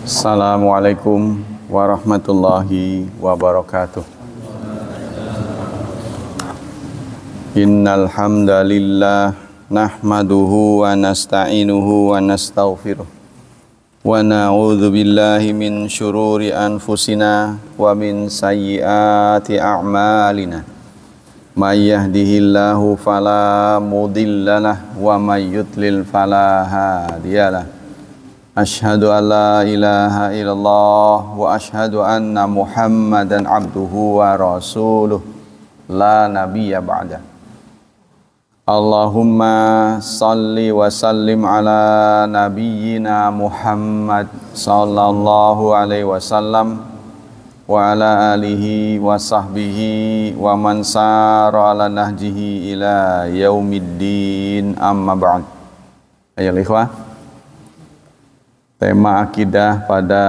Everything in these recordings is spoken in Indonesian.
Assalamualaikum warahmatullahi wabarakatuh. Innal hamdalillah nahmaduhu wa nasta'inuhu wa nastaghfiruh wa na'udzu billahi min syururi anfusina wa min sayyiati a'malina. May yahdihillahu fala mudhillalah wa may yudlil fala hadiyalah. Asyhadu an la ilaha illallah wa asyhadu anna Muhammadan abduhu wa rasuluh la nabiyya ba'da. Allahumma salli wa sallim ala nabiyyina Muhammad sallallahu alaihi wasallam wa ala alihi wa sahbihi wa man sara ala nahjihi ila yaumiddin, amma ba'd. Ayo ikhwah, tema akidah pada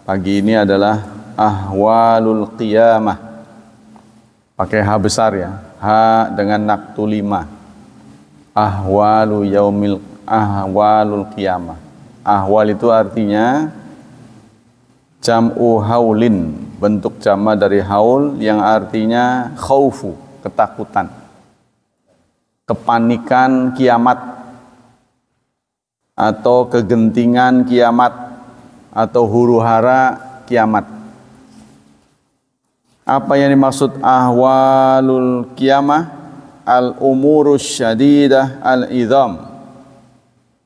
pagi ini adalah ahwalul qiyamah. Pakai H besar ya, H dengan naktu 5. Ahwalul qiyamah. Ahwal itu artinya jam'u haulin, bentuk jama dari haul yang artinya khaufu, ketakutan, kepanikan kiamat, atau kegentingan kiamat, atau huru-hara kiamat. Apa yang dimaksud ahwalul qiyamah? Al-umurus syadidah al-idham,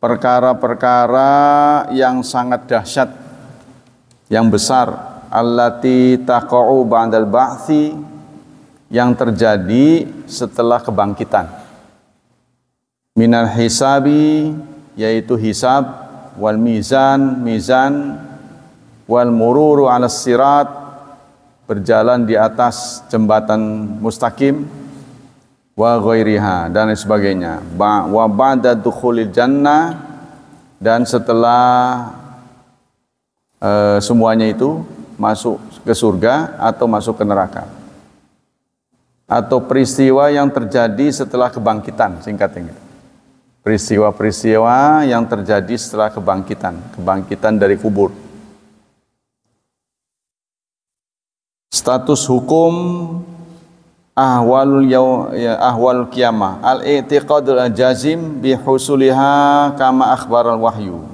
perkara-perkara yang sangat dahsyat, yang besar. Allati taqa'u ba'dal ba'thi, yang terjadi setelah kebangkitan. Minal hisabi, yaitu hisab, wal mizan, wal mururu ala sirat, berjalan di atas jembatan mustaqim, wa ghairiha, dan lain sebagainya. Wa ba'da dukhulil jannah, dan setelah semuanya itu masuk ke surga atau masuk ke neraka, atau peristiwa yang terjadi setelah kebangkitan, singkatnya. Peristiwa-peristiwa yang terjadi setelah kebangkitan dari kubur. Status hukum ahwalul qiyamah, al-i'tiqadul jazim bihusuliha kama akhbaral wahyu.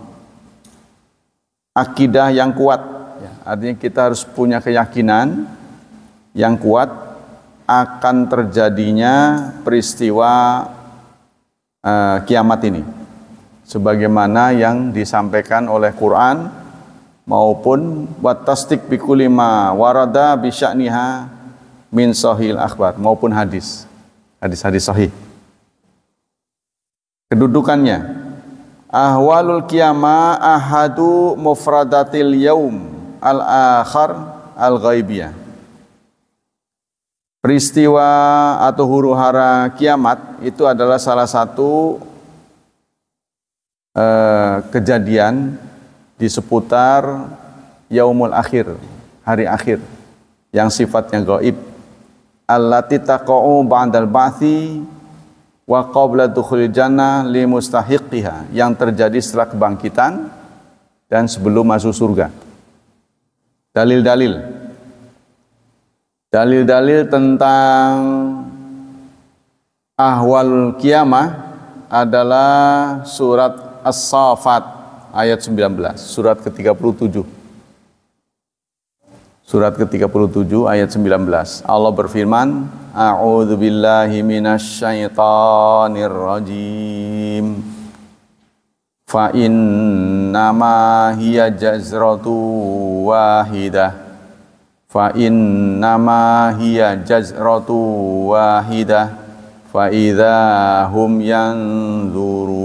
Akidah yang kuat, ya, artinya kita harus punya keyakinan yang kuat akan terjadinya peristiwa kiamat ini, sebagaimana yang disampaikan oleh Quran maupun watasdik bikulli ma warada bi sya'niha min sahihil akhbar, maupun hadis sahih. Kedudukannya, ahwalul qiyamah ahadu mufradatil yaum al-akhar al-ghaibiyah. Peristiwa atau huru-hara kiamat itu adalah salah satu kejadian di seputar yaumul akhir, hari akhir, yang sifatnya gaib. Allati taqa'u ba'dal ba'thi wa qabla dukhulil jannah li mustahiqiha, yang terjadi setelah kebangkitan dan sebelum masuk surga. Dalil-dalil tentang ahwal qiyamah adalah surat As-Saffat ayat 19, surat ke-37. Surat ke-37 ayat 19. Allah berfirman, A'udzu billahi minasyaitonir rajim. Fa innama hiya jazratu wahidah. Fa innama hiya jazratu wahidah fa idza hum yanzurun.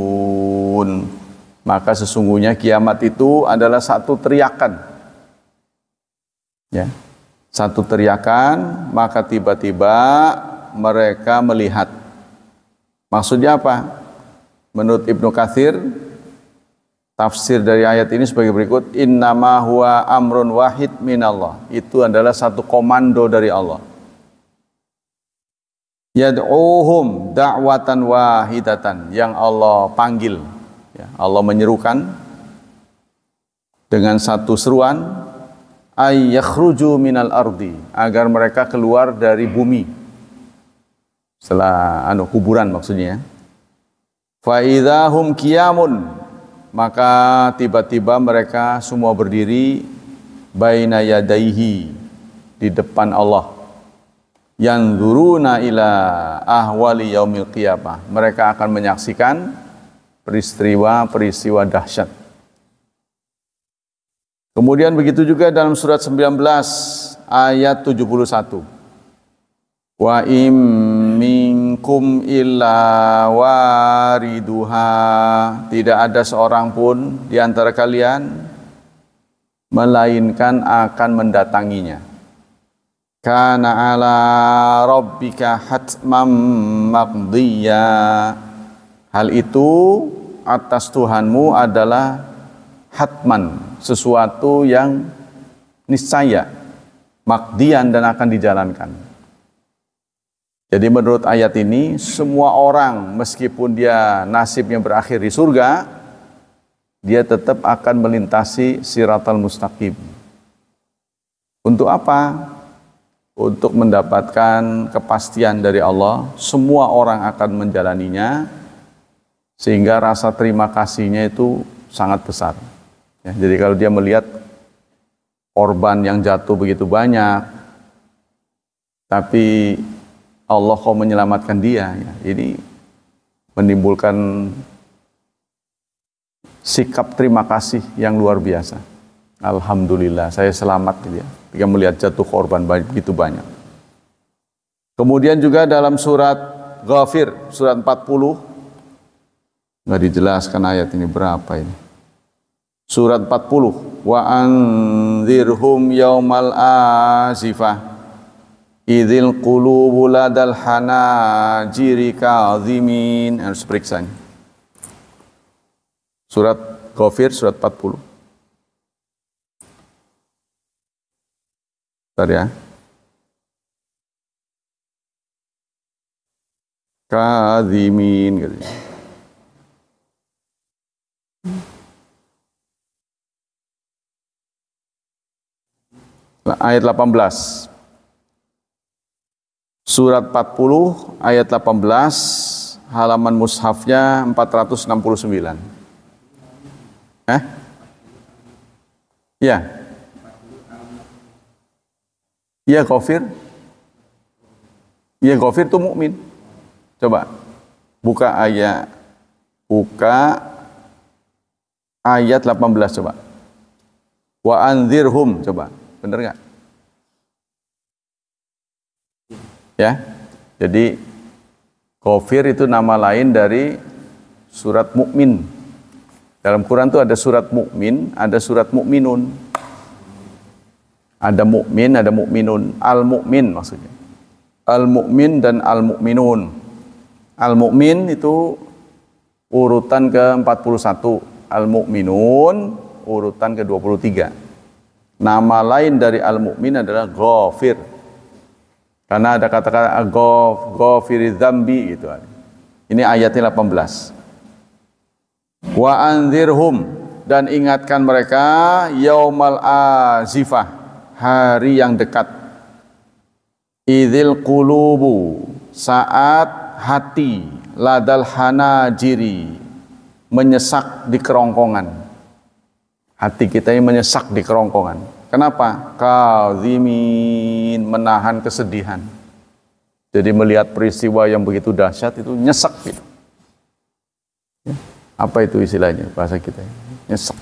Maka sesungguhnya kiamat itu adalah satu teriakan, ya, satu teriakan, maka tiba-tiba mereka melihat. Maksudnya apa? Menurut Ibnu Katsir, tafsir dari ayat ini sebagai berikut, innama huwa amrun wahid minallah, itu adalah satu komando dari Allah. Yad'uhum da'watan wahidatan, yang Allah panggil, ya, Allah menyerukan dengan satu seruan, ay yakhruju minal ardi, agar mereka keluar dari bumi setelah kuburan maksudnya. Fa idzahum qiyamun, maka tiba-tiba mereka semua berdiri baina yadaihi, di depan Allah. Yanzuruna ila ahwali yaumil qiyamah, mereka akan menyaksikan peristiwa-peristiwa dahsyat. Kemudian begitu juga dalam surat 19 ayat 71. Wa im minkum illa wariduha, tidak ada seorang pun di antara kalian melainkan akan mendatanginya. Kana ala rabbika hatmam maqdiya, hal itu atas Tuhanmu adalah hatman, sesuatu yang niscaya, maqdiyan, dan akan dijalankan. Jadi menurut ayat ini, semua orang meskipun dia nasibnya berakhir di surga, dia tetap akan melintasi siratal mustaqim. Untuk apa? Untuk mendapatkan kepastian dari Allah, semua orang akan menjalaninya, sehingga rasa terima kasihnya itu sangat besar. Ya, jadi kalau dia melihat korban yang jatuh begitu banyak, tapi Allah kok menyelamatkan dia, ya, ini menimbulkan sikap terima kasih yang luar biasa. Alhamdulillah, saya selamat, gitu ya, ketika melihat jatuh korban begitu banyak. Kemudian juga dalam surat Ghafir, surat 40, nggak dijelaskan ayat ini berapa ini. Surat 40, wa anzirhum yaumal azifah idzil qulubu ladal hanajiri kadhimin. Harus periksanya. Surat Ghafir, surat 40. Bentar ya. Kadhimin gitu. Ayat 18. Surat 40 ayat 18, halaman mushafnya 469. Ya. Iya Ghafir. Iya Ghafir itu mukmin. Coba buka ayat 18 coba. Wa anzirhum, coba. Benar enggak? Ya. Jadi Ghafir itu nama lain dari surat mukmin. Dalam Quran itu ada surat mukmin, ada surat mukminun. Ada mukmin, ada mukminun. Al-mukmin maksudnya. Al-mukmin dan al-mukminun. Al-mukmin itu urutan ke-41. Al-mukminun urutan ke-23. Nama lain dari al-mukmin adalah Ghafir. Karena ada kata-kata Ghafiriz dzambi gitu. Ini ayatnya 18. Wa anzirhum, dan ingatkan mereka yaumal azifah, hari yang dekat. Idzil qulubu, saat hati, ladal hanajiri, menyesak di kerongkongan. Hati kita ini menyesak di kerongkongan. Kenapa? Kadhimin, menahan kesedihan. Jadi melihat peristiwa yang begitu dahsyat itu nyesek gitu. Ya. Apa itu istilahnya bahasa kita? Nyesek.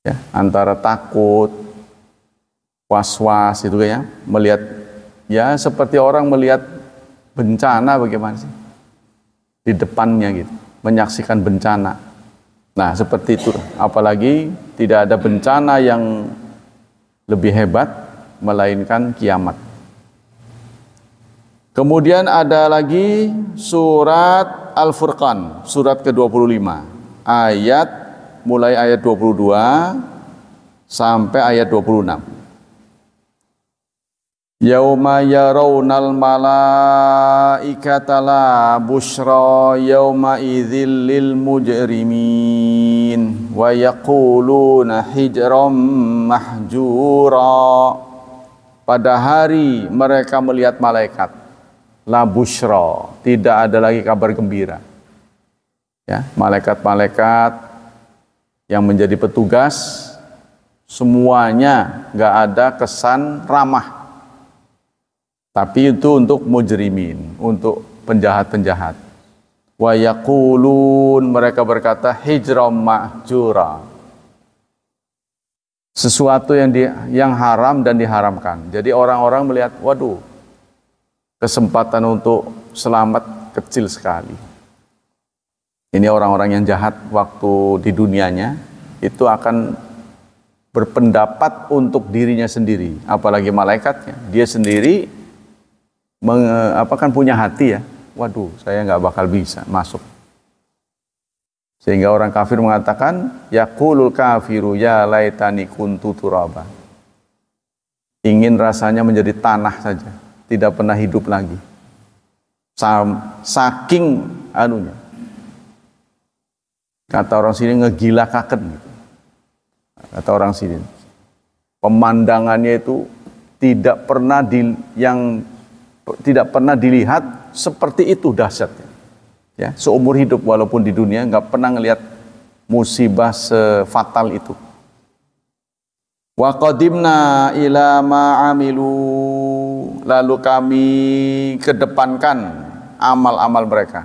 Ya, antara takut, was-was itu ya, melihat ya seperti orang melihat bencana bagaimana sih di depannya gitu, menyaksikan bencana. Nah, seperti itu. Apalagi tidak ada bencana yang lebih hebat melainkan kiamat. Kemudian ada lagi surat Al-Furqan, surat ke-25, mulai ayat 22 sampai ayat 26. Yauma yarawnal malaikata la busyra yauma idzil lil mujrimin. wa yaquluna hijram mahjura. Pada hari mereka melihat malaikat, la busyra, tidak ada lagi kabar gembira. Ya, malaikat-malaikat yang menjadi petugas semuanya nggak ada kesan ramah. Tapi itu untuk mujrimin, untuk penjahat-penjahat. Wa yaqulun, mereka berkata hijram mahjura. Sesuatu yang haram dan diharamkan. Jadi orang-orang melihat, waduh, kesempatan untuk selamat kecil sekali. Ini orang-orang yang jahat waktu di dunianya itu akan berpendapat untuk dirinya sendiri, apalagi malaikatnya. Dia sendiri kan punya hati ya. Waduh, saya nggak bakal bisa masuk. Sehingga orang kafir mengatakan, yaqulul kafiru ya laitani kuntu turaba. Ingin rasanya menjadi tanah saja, tidak pernah hidup lagi. Saking anunya. Kata orang sini ngegilakaken gitu. Kata orang sini. Pemandangannya itu tidak pernah dilihat seperti itu dahsyatnya. Ya, seumur hidup walaupun di dunia nggak pernah ngelihat musibah sefatal itu. Wa qadimna ila ma amilu, lalu kami kedepankan amal-amal mereka.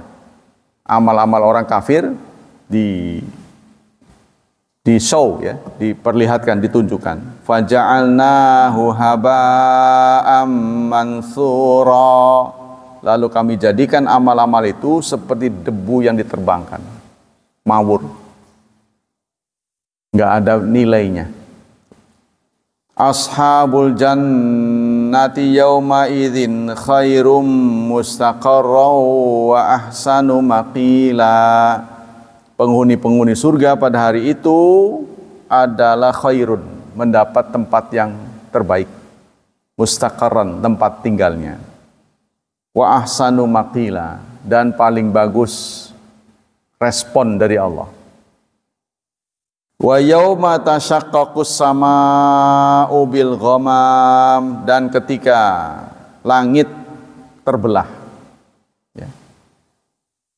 Amal-amal orang kafir di show ya, diperlihatkan, ditunjukkan. Faja'alnahu haba'am mansura. Lalu kami jadikan amal-amal itu seperti debu yang diterbangkan. Mawur. Nggak ada nilainya. Ashabul jannati yawma idzin khairum mustaqarra wa ahsanu maqila. Penghuni-penghuni surga pada hari itu adalah khairun, mendapat tempat yang terbaik. Mustaqarran, tempat tinggalnya. Wa ahsanu maqila, dan paling bagus respon dari Allah. Wa yauma tashaqqaqus samaa'u bil ghamam, dan ketika langit terbelah. Ya.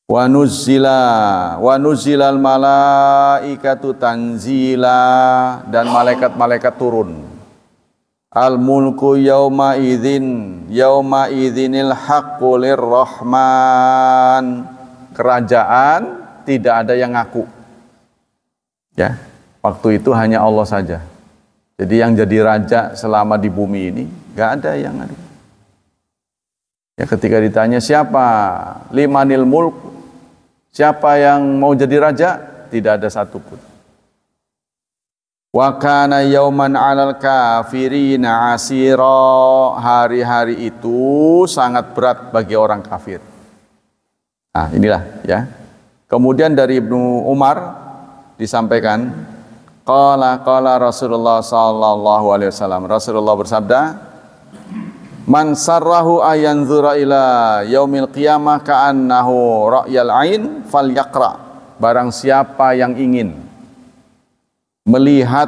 Wa nuzzilal malaikatu tanzila, dan malaikat-malaikat turun. Al mulku yauma idzinil haqqu lirrahman. Kerajaan tidak ada yang ngaku. Ya, waktu itu hanya Allah saja. Jadi yang jadi raja selama di bumi ini enggak ada yang ngaku. Ya, ketika ditanya siapa limanil mulk, siapa yang mau jadi raja, tidak ada satupun. Wa kana yauman 'alal kafirina 'asira, hari-hari itu sangat berat bagi orang kafir. Nah, inilah ya. Kemudian dari Ibnu Umar disampaikan, qala Rasulullah sallallahu alaihi wasallam, Rasulullah bersabda, man sarrahu ayanzura ila yaumil qiyamah ka'annahu ra'yal ain falyaqra. Barang siapa yang ingin melihat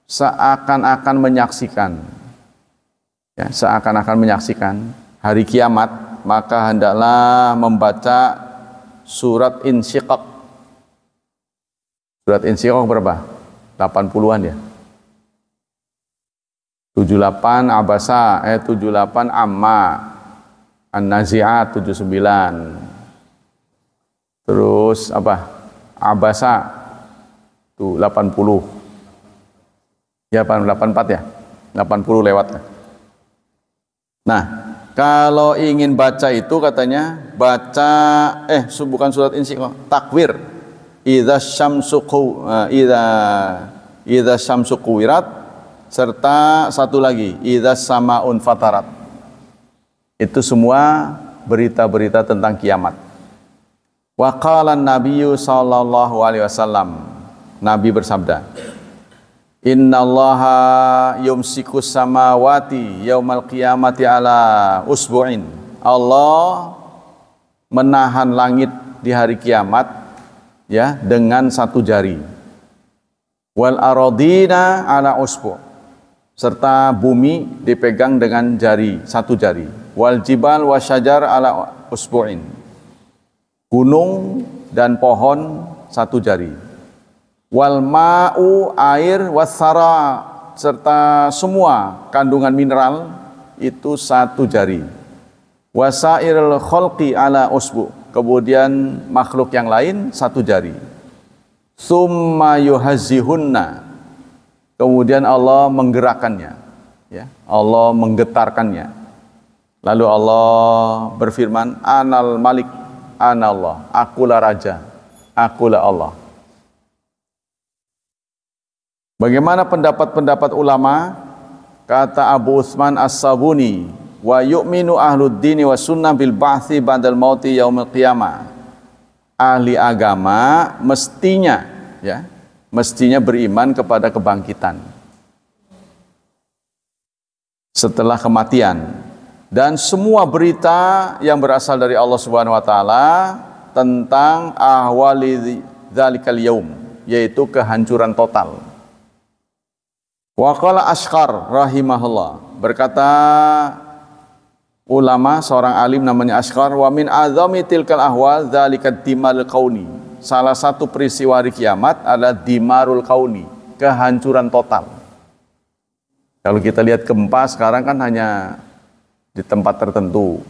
seakan-akan menyaksikan, ya, seakan-akan menyaksikan hari kiamat, maka hendaklah membaca surat Insyiqaq. Surat Insyiqaq berapa? 80-an ya. 78 Abasa, 78 Amma, An-Nazi'at 79. Terus apa? Abasa tuh 80. Ya, 84 ya. 80 lewat. Nah, kalau ingin baca itu katanya baca bukan surat Insyiqaq, takwir. Idza syamsu kuwirat, serta satu lagi idza samaun fatarat. Itu semua berita-berita tentang kiamat. Wa qala an-nabiyyu sallallahu alaihi wasallam, Nabi bersabda, innallaha yumsikus samawati yaumal qiyamati ala usbu'in. Allah menahan langit di hari kiamat ya, dengan satu jari. Wal aradina ala usbu, serta bumi dipegang dengan jari, satu jari. Wal jibal wasyajar ala usbu'in, gunung dan pohon satu jari. Wal ma'u, air, wassara, serta semua kandungan mineral itu satu jari. Wasairul khalqi ala usbu, kemudian makhluk yang lain satu jari. Summa yuhazzihunna, kemudian Allah menggerakkannya, ya, Allah menggetarkannya. Lalu Allah berfirman, Anal Malik, Anallah, akulah Raja, akulah Allah. Bagaimana pendapat-pendapat ulama? Kata Abu Utsman As-Sabuni, wa yu'minu ahlud dini wa sunnah bil ba'thi ba'dal mauti yaumil qiyamah. Ahli agama mestinya, ya, mestinya beriman kepada kebangkitan setelah kematian, dan semua berita yang berasal dari Allah Subhanahu wa taala tentang ahwali dzalikal yaum, yaitu kehancuran total. Wa qala Ashqar rahimahullah, berkata ulama, seorang alim namanya Ashqar, wa min azami tilkal ahwal dzalikat dimal qauni, salah satu peristiwa hari kiamat adalah dimarul qauni, kehancuran total. Kalau kita lihat gempa sekarang kan hanya di tempat tertentu,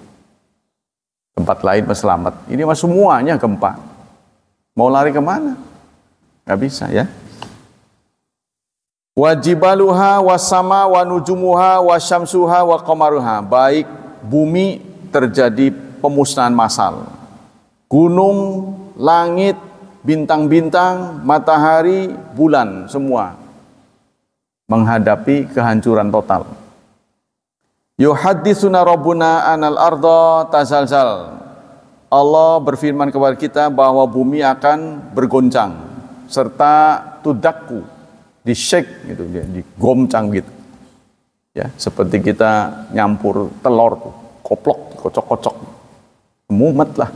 tempat lain selamat. Ini mah semuanya gempa, mau lari kemana? Gak bisa, ya. Wajibaluha wasama wa nujumuha wa syamsuha wa qamaruha, baik bumi terjadi pemusnahan massal, gunung, langit, bintang-bintang, matahari, bulan, semua menghadapi kehancuran total. Yuhadditsuna rabbuna anal arda tazalzal, Allah berfirman kepada kita bahwa bumi akan bergoncang serta tudakku, di shake gitu, digoncang gitu, ya, seperti kita nyampur telur tuh, koplok, kocok-kocok, mumet lah.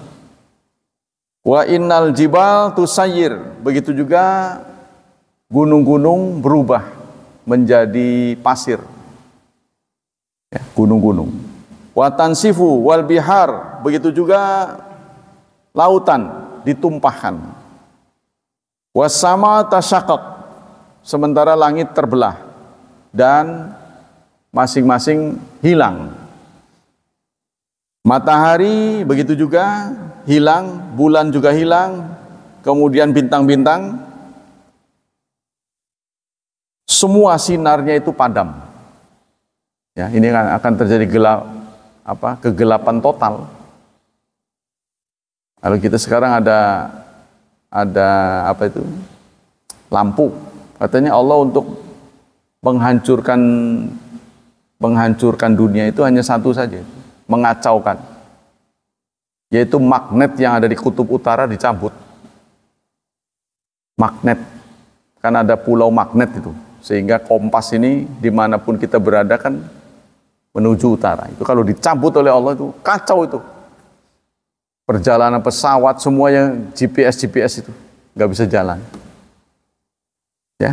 Wa innal jibal tusayyir, begitu juga gunung-gunung berubah menjadi pasir, ya, gunung-gunung. Wa tansifu wal bihar, begitu juga lautan ditumpahkan. Wasama tasyaqqaq, sementara langit terbelah dan masing-masing hilang. Matahari begitu juga hilang, bulan juga hilang, kemudian bintang-bintang, semua sinarnya itu padam. Ya, ini akan terjadi kegelapan total. Kalau kita sekarang ada lampu. Katanya Allah untuk menghancurkan dunia itu hanya satu saja, mengacaukan, yaitu magnet yang ada di kutub utara dicabut. Magnet, kan ada pulau magnet itu, sehingga kompas ini dimanapun kita berada kan menuju utara. Itu kalau dicabut oleh Allah itu kacau itu. Perjalanan pesawat semuanya GPS itu nggak bisa jalan. Ya,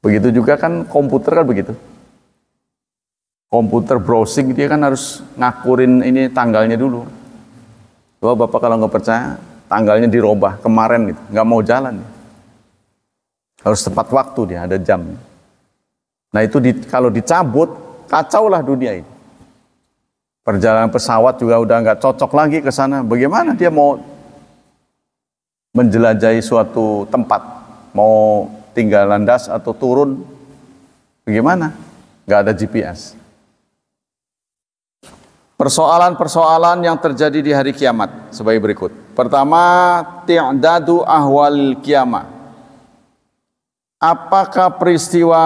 begitu juga kan komputer kan begitu. Komputer browsing dia kan harus ngakurin ini tanggalnya dulu. Coba Bapak kalau nggak percaya, tanggalnya dirubah kemarin gitu, nggak mau jalan. Harus tepat waktu dia, ada jam. Nah itu kalau dicabut, kacaulah dunia ini. Perjalanan pesawat juga udah nggak cocok lagi ke sana. Bagaimana dia mau menjelajahi suatu tempat, mau tinggal landas atau turun, bagaimana? Gak ada GPS. Persoalan-persoalan yang terjadi di hari kiamat sebagai berikut. Pertama, ti'dadu ahwal kiamat. Apakah peristiwa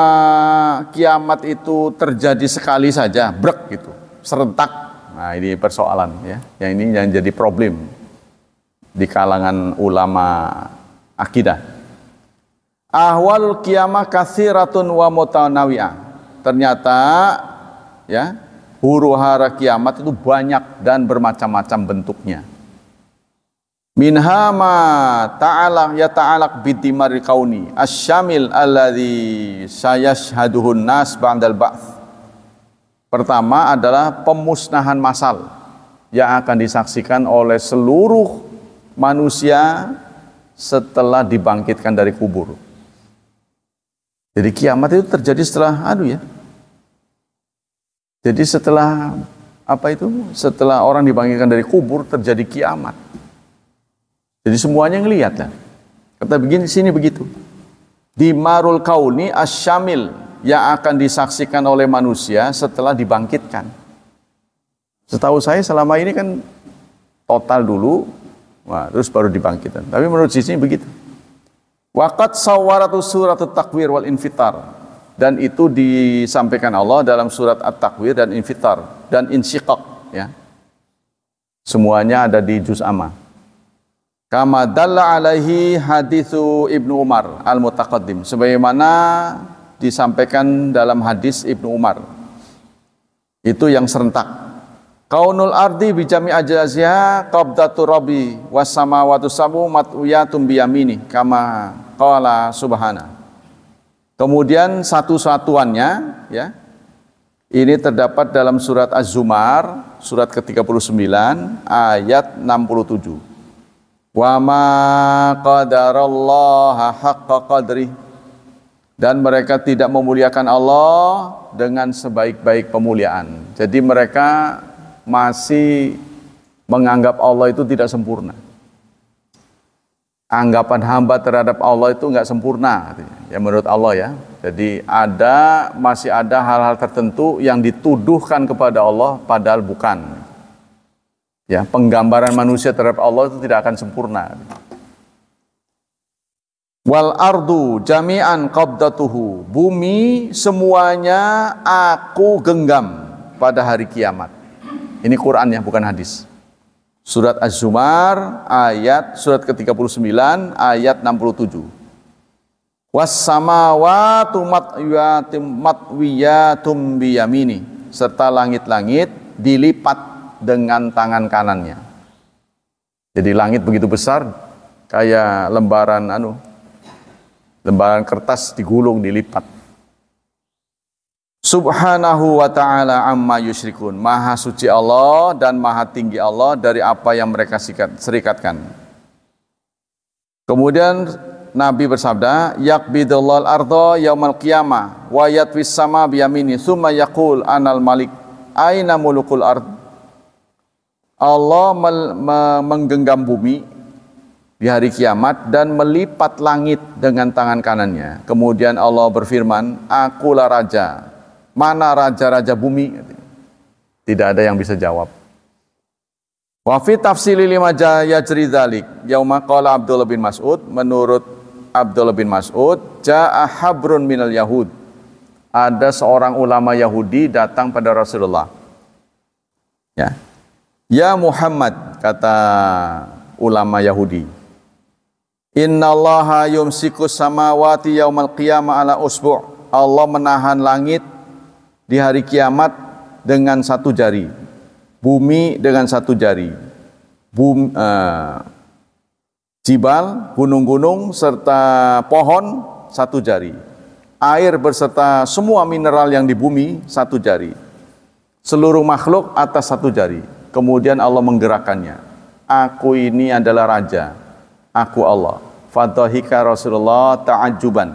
kiamat itu terjadi sekali saja, brek gitu, serentak? Nah ini persoalan, ya. Yang ini yang jadi problem di kalangan ulama akidah. Ahwal kiamah katsiratun wa mutanawiyah. Ternyata, ya, huru hara kiamat itu banyak dan bermacam-macam bentuknya. Minha ma ta'alaq ya ta'alaq bidimaril kauni asyamil alladhi sayashhaduhun nas ba'dal ba'ts. Pertama adalah pemusnahan massal yang akan disaksikan oleh seluruh manusia setelah dibangkitkan dari kubur. Jadi kiamat itu terjadi setelah Jadi setelah setelah orang dibangkitkan dari kubur terjadi kiamat. Jadi semuanya ngelihat lah. Kata begini sini begitu. Dimarul kauni asyamil yang akan disaksikan oleh manusia setelah dibangkitkan. Setahu saya selama ini kan total dulu, terus baru dibangkitkan. Tapi menurut sini begitu. Waqad sawwaratu suratut takwir wal infitar. Dan itu disampaikan Allah dalam surat At-Takwir dan Infitar dan Insyiqaq, ya. Semuanya ada di juz amma. Kama dalla alaihi hadithu Ibnu Umar al-mutaqaddim, sebagaimana disampaikan dalam hadis Ibnu Umar. Itu yang serentak. Kaunul ardi bi jami' ajzaziha qabdatu rabbi was samawati sab'u mat'uyatum bi yamini kama qala subhana. Kemudian satu-satuannya, ya. Ini terdapat dalam surat Az-Zumar, surat ke-39 ayat 67. Wa ma qadarallaha haqqa qadrih, dan mereka tidak memuliakan Allah dengan sebaik-baik pemuliaan. Jadi mereka masih menganggap Allah itu tidak sempurna. Anggapan hamba terhadap Allah itu enggak sempurna, ya menurut Allah, ya. Jadi masih ada hal-hal tertentu yang dituduhkan kepada Allah padahal bukan. Ya, penggambaran manusia terhadap Allah itu tidak akan sempurna. Wal ardu jami'an qabdatuhu, bumi semuanya aku genggam pada hari kiamat. Ini Quran, ya, bukan hadis. Surat Az-Zumar surat ke-39 ayat 67. Was samawati matwiyatum biyamini, serta langit-langit dilipat dengan tangan kanannya. Jadi langit begitu besar kayak lembaran kertas digulung, dilipat. Subhanahu wa ta'ala amma yusyrikun. Maha suci Allah dan maha tinggi Allah dari apa yang mereka serikatkan. Kemudian Nabi bersabda, yaqbidullahu al-ardha yaumal qiyamah wa yatwis sama biyamini thumma yaqul anal malik aina mulukul ard. Allah menggenggam bumi di hari kiamat dan melipat langit dengan tangan kanannya. Kemudian Allah berfirman, akulah raja. Mana raja-raja bumi? Tidak ada yang bisa jawab. Wa fi tafsili lima yajri dzalik yauma qala Abdullah bin Mas'ud, menurut Abdullah bin Mas'ud, jaa habrun minal yahud. Ada seorang ulama Yahudi datang pada Rasulullah. Ya. Ya Muhammad, kata ulama Yahudi, innallaha yumsikus samawati yaumal qiyamah ala usbu'. Allah menahan langit di hari kiamat dengan satu jari, bumi dengan satu jari, jibal, gunung-gunung serta pohon satu jari, air berserta semua mineral yang di bumi satu jari, seluruh makhluk atas satu jari. Kemudian Allah menggerakkannya. Aku ini adalah raja, aku Allah. Fadhahika Rasulullah ta'ajjuban.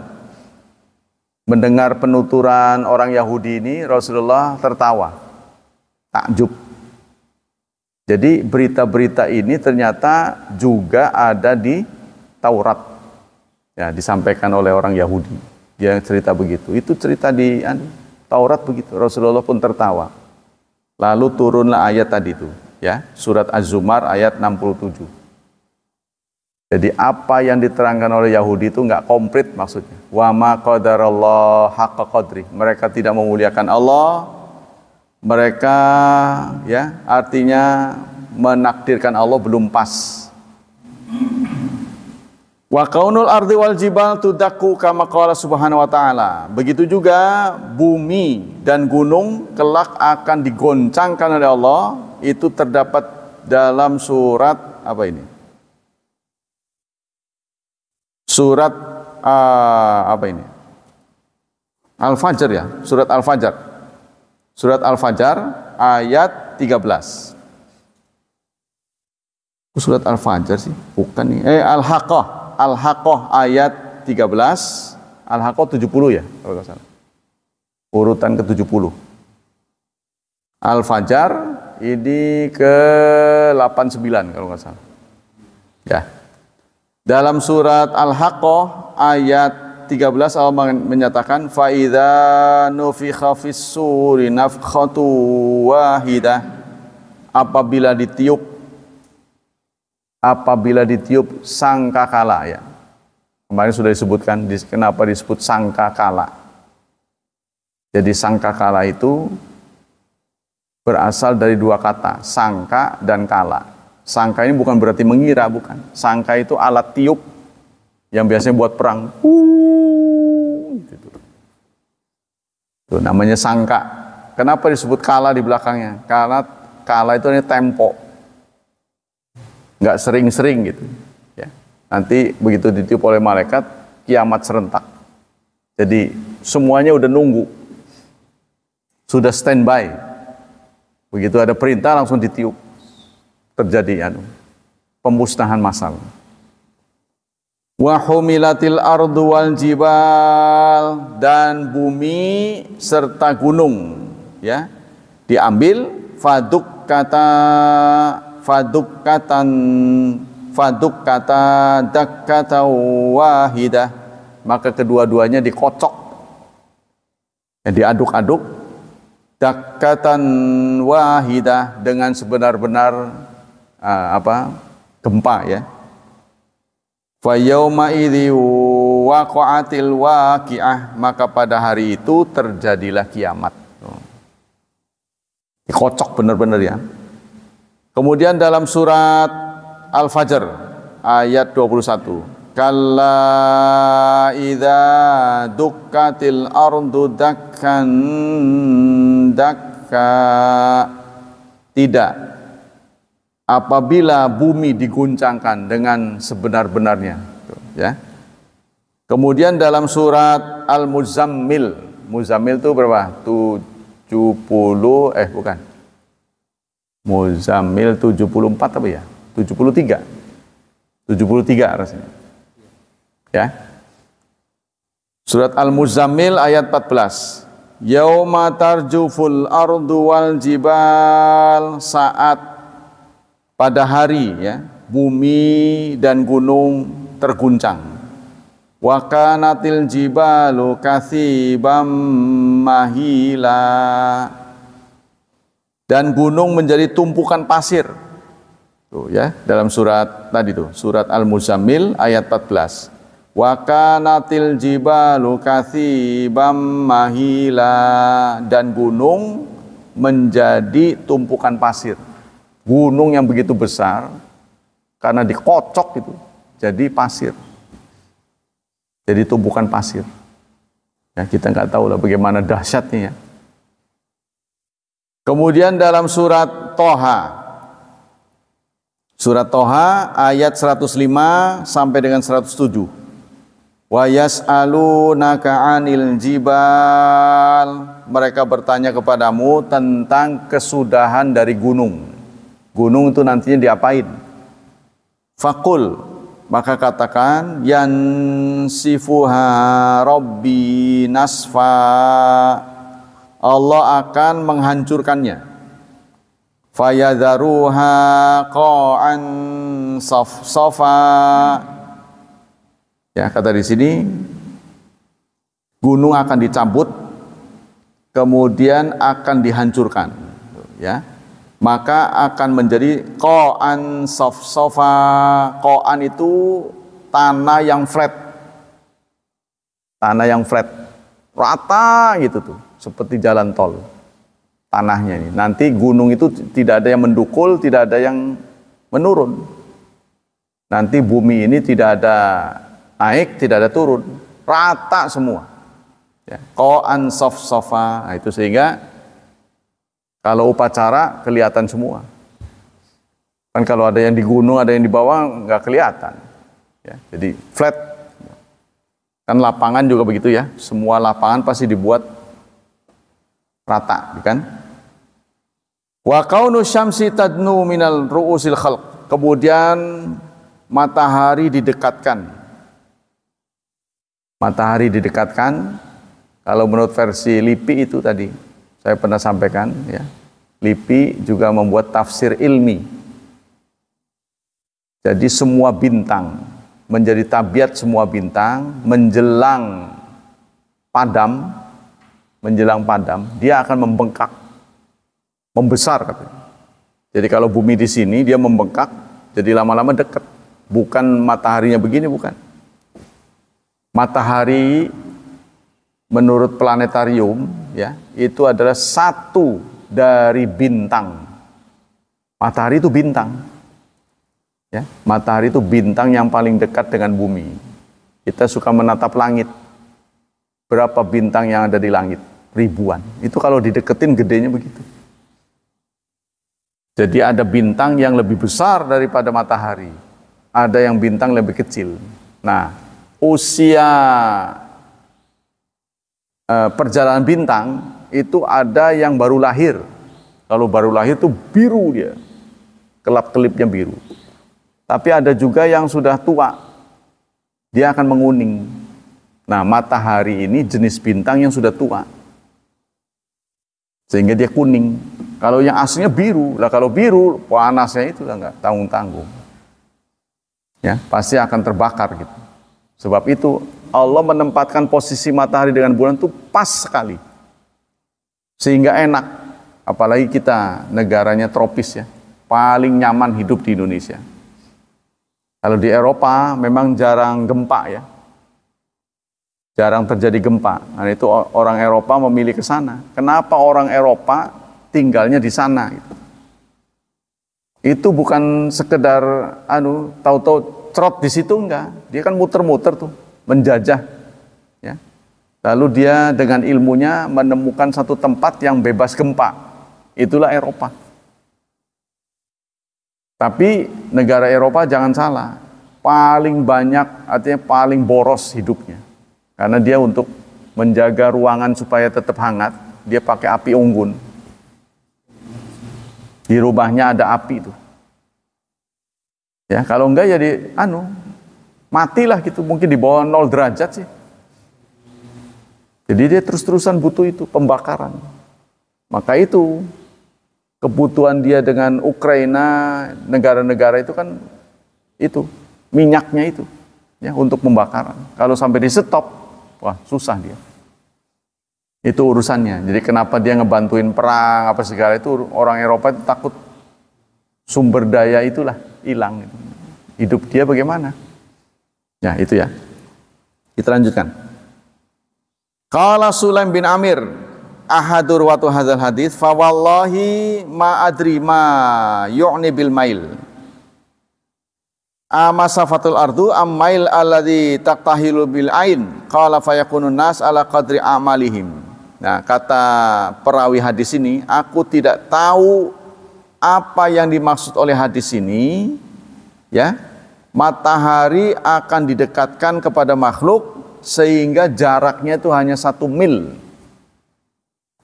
Mendengar penuturan orang Yahudi ini, Rasulullah tertawa, takjub. Jadi berita-berita ini ternyata juga ada di Taurat, ya, disampaikan oleh orang Yahudi. Dia cerita begitu. Itu cerita di Taurat begitu. Rasulullah pun tertawa. Lalu turunlah ayat tadi itu, ya, surat Az-Zumar ayat 67. Jadi apa yang diterangkan oleh Yahudi itu enggak komplit maksudnya. Wa ma qadarallahu haqqa qadri. Mereka tidak memuliakan Allah. Mereka, ya, artinya menakdirkan Allah belum pas. Wa kaunul ardi wal jibal tudakku kama qala subhanahu wa ta'ala. Begitu juga bumi dan gunung kelak akan digoncangkan oleh Allah. Itu terdapat dalam surat apa ini? surat apa ini? Al-Fajr ya, surat Al-Fajr. Surat Al-Fajr ayat 13. Surat Al-Fajr sih, bukan nih. Al-Haqqah. Al-Haqqah ayat 13. Al-Haqqah 70 ya, kalau nggak salah. Urutan ke-70. Al-Fajr ini ke-89 kalau nggak salah. Ya. Dalam surat Al-Haqqah ayat 13 Allah menyatakan fa idza nufikha fis-suri nafkhatu wahidah, apabila ditiup sangkakala ya. Kemarin sudah disebutkan kenapa disebut sangkakala. Jadi sangkakala itu berasal dari dua kata, sangka dan kala. Sangka ini bukan berarti mengira, bukan. Sangka itu alat tiup yang biasanya buat perang. Gitu. Itu namanya sangka. Kenapa disebut kala di belakangnya? Karena kala itu ini tempo. Nggak sering-sering gitu. Ya. Nanti begitu ditiup oleh malaikat, kiamat serentak. Jadi semuanya udah nunggu. Sudah standby. Begitu ada perintah langsung ditiup. Terjadi pemusnahan massal. Wa humilatil ardu wal jibal, dan bumi serta gunung ya diambil fadukkata dakkata wahidah, maka kedua-duanya dikocok ya, diaduk-aduk dakkatan wahidah, dengan sebenar-benar gempa ya. Fa yauma idzi waqa'atil waqi'ah, maka pada hari itu terjadilah kiamat. Dikocok benar-benar ya. Kemudian dalam surat Al-Fajr ayat 21, kalla idza dukkatil ardu dakkan dakka, tidak, apabila bumi diguncangkan dengan sebenar-benarnya ya. Kemudian dalam surat Al-Muzammil, Muzammil itu berapa? 70 bukan. Muzammil 74 apa ya? 73 rasanya. Ya. Surat Al-Muzammil ayat 14. Yauma tarjuful ardu wal jibal, saat pada hari ya bumi dan gunung terguncang. Wa kanatil jibalu katsibam mahila, dan gunung menjadi tumpukan pasir. Tuh ya, dalam surat tadi tuh, surat Al-Muzammil ayat 14. Wa kanatil jibalu katsibam mahila, dan gunung menjadi tumpukan pasir. Gunung yang begitu besar karena dikocok itu jadi pasir, jadi tumpukan pasir ya, kita nggak tahu lah bagaimana dahsyatnya ya. Kemudian dalam surat Toha ayat 105 sampai dengan 107, wa yas'alunaka 'anil jibal, mereka bertanya kepadamu tentang kesudahan dari gunung. Gunung itu nantinya diapain? Faqul, maka katakan, yansifuha rabbi nasfa, Allah akan menghancurkannya. Fayadharuha qa'an safsafa. Ya, kata di sini gunung akan dicabut, kemudian akan dihancurkan. Ya. Maka akan menjadi qa'an safsafa. Qa'an itu tanah yang flat. Tanah yang flat. Rata gitu tuh, seperti jalan tol. Tanahnya ini. Nanti gunung itu tidak ada yang mendukul, tidak ada yang menurun. Nanti bumi ini tidak ada naik, tidak ada turun. Rata semua. Ya. Qa'an safsafa. Nah, itu sehingga kalau upacara kelihatan semua. Kan kalau ada yang di gunung, ada yang di bawah, nggak kelihatan. Ya, jadi flat. Kan lapangan juga begitu ya. Semua lapangan pasti dibuat rata, kan? Wa kaunu syamsi tadnu minal ru'usil khalq. Kemudian matahari didekatkan. Matahari didekatkan. Kalau menurut versi LIPI itu tadi saya pernah sampaikan ya. LIPI juga membuat tafsir ilmi. Jadi semua bintang menjadi tabiat semua bintang menjelang padam, dia akan membengkak, membesar katanya. Jadi kalau bumi di sini dia membengkak, jadi lama-lama dekat. Bukan mataharinya begini, bukan. Matahari menurut planetarium ya, itu adalah satu dari bintang. Matahari itu bintang. Ya, matahari itu bintang yang paling dekat dengan bumi. Kita suka menatap langit. Berapa bintang yang ada di langit? Ribuan. Itu kalau dideketin gedenya begitu. Jadi ada bintang yang lebih besar daripada matahari. Ada yang bintang lebih kecil. Nah, usia perjalanan bintang itu ada yang baru lahir. Kalau baru lahir itu biru dia. Kelap-kelipnya biru. Tapi ada juga yang sudah tua, dia akan menguning. Nah, matahari ini jenis bintang yang sudah tua, sehingga dia kuning. Kalau yang aslinya biru, lah kalau biru panasnya itu lah nggak tanggung-tanggung, ya pasti akan terbakar gitu. Sebab itu Allah menempatkan posisi matahari dengan bulan itu pas sekali, sehingga enak. Apalagi kita negaranya tropis ya, paling nyaman hidup di Indonesia. Kalau di Eropa memang jarang gempa ya. Jarang terjadi gempa. Nah, itu orang Eropa memilih ke sana. Kenapa orang Eropa tinggalnya di sana gitu. Itu bukan sekedar tahu-tahu trot di situ, enggak. Dia kan muter-muter tuh, menjajah ya. Lalu dia dengan ilmunya menemukan satu tempat yang bebas gempa. Itulah Eropa. Tapi negara Eropa jangan salah, paling banyak artinya paling boros hidupnya. Karena dia untuk menjaga ruangan supaya tetap hangat, dia pakai api unggun. Di rumahnya ada api itu. Ya, kalau enggak jadi matilah gitu, mungkin di bawah 0 derajat sih. Jadi dia terus-terusan butuh itu pembakaran. Maka itu kebutuhan dia dengan Ukraina, negara-negara itu kan itu minyaknya itu ya untuk pembakaran. Kalau sampai di stop, wah susah dia. Itu urusannya. Jadi kenapa dia ngebantuin perang apa segala itu, orang Eropa itu takut sumber daya itulah hilang. Hidup dia bagaimana? Ya itu ya. Kita lanjutkan. Qala Sulaim bin Amir ahadur watu hadzal hadis fa wallahi ma adri ma yu'ni bil mail amasafatul ardu am mail alladhi taqtahilu bil ain qala fayakunun nas ala qadri amalihim. Nah, kata perawi hadis ini, aku tidak tahu apa yang dimaksud oleh hadis ini ya. Matahari akan didekatkan kepada makhluk sehingga jaraknya itu hanya 1 mil.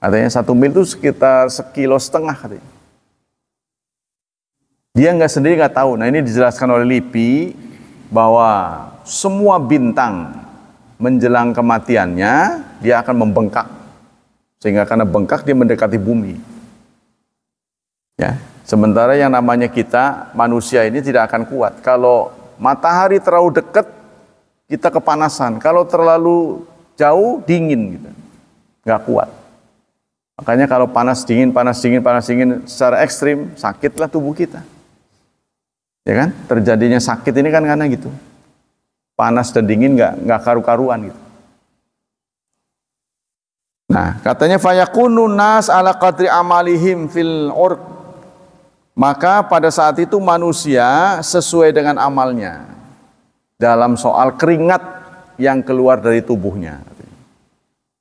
Artinya 1 mil itu sekitar 1,5 kilo katanya. Dia sendiri nggak tahu. Nah, ini dijelaskan oleh LIPI bahwa semua bintang menjelang kematiannya dia akan membengkak. Sehingga karena bengkak dia mendekati bumi. Ya, sementara yang namanya kita manusia ini tidak akan kuat. Kalau matahari terlalu dekat kita kepanasan. Kalau terlalu jauh dingin gitu. Nggak kuat. Makanya kalau panas dingin secara ekstrim, sakitlah tubuh kita. Ya kan? Terjadinya sakit ini kan karena gitu. Panas dan dingin nggak karu-karuan gitu. Nah, katanya fayakunu nas ala qadri amalihim fil urq. Maka pada saat itu manusia sesuai dengan amalnya dalam soal keringat yang keluar dari tubuhnya.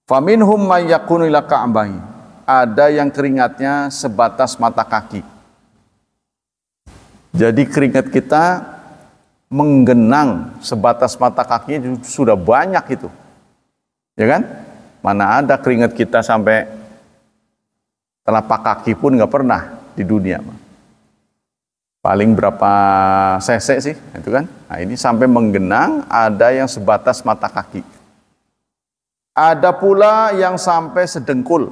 Faminhum may yakunu ila ka'bayn. Ada yang keringatnya sebatas mata kaki. Jadi keringat kita menggenang sebatas mata kakinya sudah banyak itu. Ya kan? Mana ada keringat kita sampai telapak kaki pun nggak pernah di dunia. Paling berapa cc sih, itu kan? Nah ini sampai menggenang, ada yang sebatas mata kaki. Ada pula yang sampai sedengkul,